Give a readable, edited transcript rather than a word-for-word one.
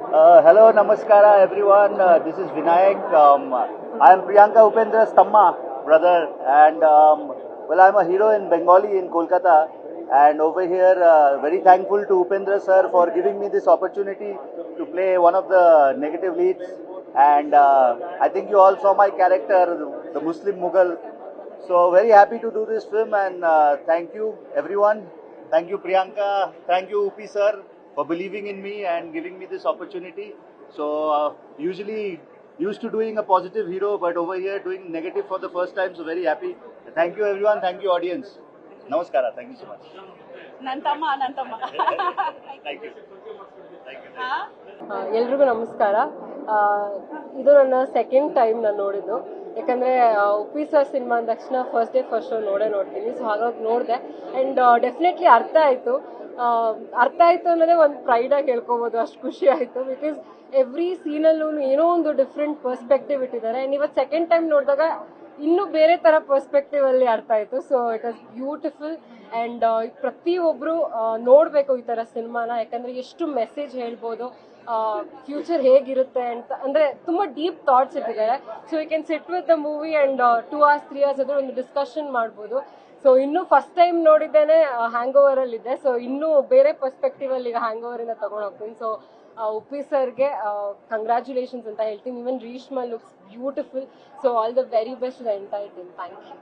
Hello, Namaskara, everyone. This is Vinayak. I am Priyanka Upendra's Tamma, brother, and well, I'm a hero in Bengali in Kolkata. And over here, very thankful to Upendra sir for giving me this opportunity to play one of the negative leads. And I think you all saw my character, the Muslim Mughal. So very happy to do this film, and thank you, everyone. Thank you, Priyanka. Thank you, Upi sir, for believing in me and giving me this opportunity. So usually used to doing a positive hero, but over here doing negative for the first time. So very happy. Thank you, everyone. Thank you, audience. Namaskara. Thank you so much. Nantama. Thank you. Thank you. ಎಲ್ರಿಗೂ ನಮಸ್ಕಾರ. ಇದು ನನ್ನ second time ನಾನು ನೋಡಿದ್ದು. ಯಾಕಂದರೆ Uppi sir cinema ಅಂದ ತಕ್ಷಣ first day first show ನೋಡ್ತೀನಿ. ಸೊ ಹಾಗಾಗಿ ನೋಡಿದೆ ಆ್ಯಂಡ್ ಡೆಫಿನೆಟ್ಲಿ ಅರ್ಥ ಆಯಿತು ಅನ್ನೋದೇ ಒಂದು ಪ್ರೈಡಾಗಿ ಹೇಳ್ಕೊಬೋದು. ಅಷ್ಟು ಖುಷಿ ಆಯಿತು ಬಿಕಾಸ್ ಎವ್ರಿ ಸೀನಲ್ಲೂ ಏನೋ ಒಂದು ಡಿಫ್ರೆಂಟ್ ಪರ್ಸ್ಪೆಕ್ಟಿವ್ ಇಟ್ಟಿದ್ದಾರೆ. ಆ್ಯಂಡ್ ಇವತ್ತು ಸೆಕೆಂಡ್ ಟೈಮ್ ನೋಡಿದಾಗ ಇನ್ನೂ ಬೇರೆ ಥರ ಪರ್ಸ್ಪೆಕ್ಟಿವ್ ಅಲ್ಲಿ ಅರ್ಥ ಆಯಿತು. So it was beautiful and ಪ್ರತಿಯೊಬ್ಬರು ನೋಡಬೇಕು ಈ ಥರ ಸಿನಿಮಾನ. ಯಾಕಂದರೆ ಎಷ್ಟು ಮೆಸೇಜ್ ಹೇಳ್ಬೋದು, ಫ್ಯೂಚರ್ ಹೇಗಿರುತ್ತೆ ಅಂತ, ಅಂದರೆ ತುಂಬ ಡೀಪ್ ಥಾಟ್ಸ್ ಇಟ್ಟಿದ್ದಾರೆ. So you can sit with the movie and 2 hours 3 hours ಅದ್ರ ಒಂದು ಡಿಸ್ಕಷನ್ ಮಾಡ್ಬೋದು. ಸೊ ಇನ್ನೂ ಫಸ್ಟ್ ಟೈಮ್ ನೋಡಿದ್ದೇನೆ ಹ್ಯಾಂಗ್ ಓವರಲ್ಲಿದ್ದೆ. ಸೊ ಇನ್ನೂ ಬೇರೆ ಪರ್ಸ್ಪೆಕ್ಟಿವ್ ಅಲ್ಲಿ ಈಗ ಹ್ಯಾಂಗ್ ಓವರಿಂದ ತಗೊಂಡು ಹೋಗ್ತೀನಿ. ಸೊ ಉಪ್ಪಿ ಸರ್ಗೆ ಕಂಗ್ರ್ಯಾಚುಲೇಷನ್ಸ್ ಅಂತ ಹೇಳ್ತೀನಿ. Even Reshma looks beautiful. So all the very best the entire team. Thank you.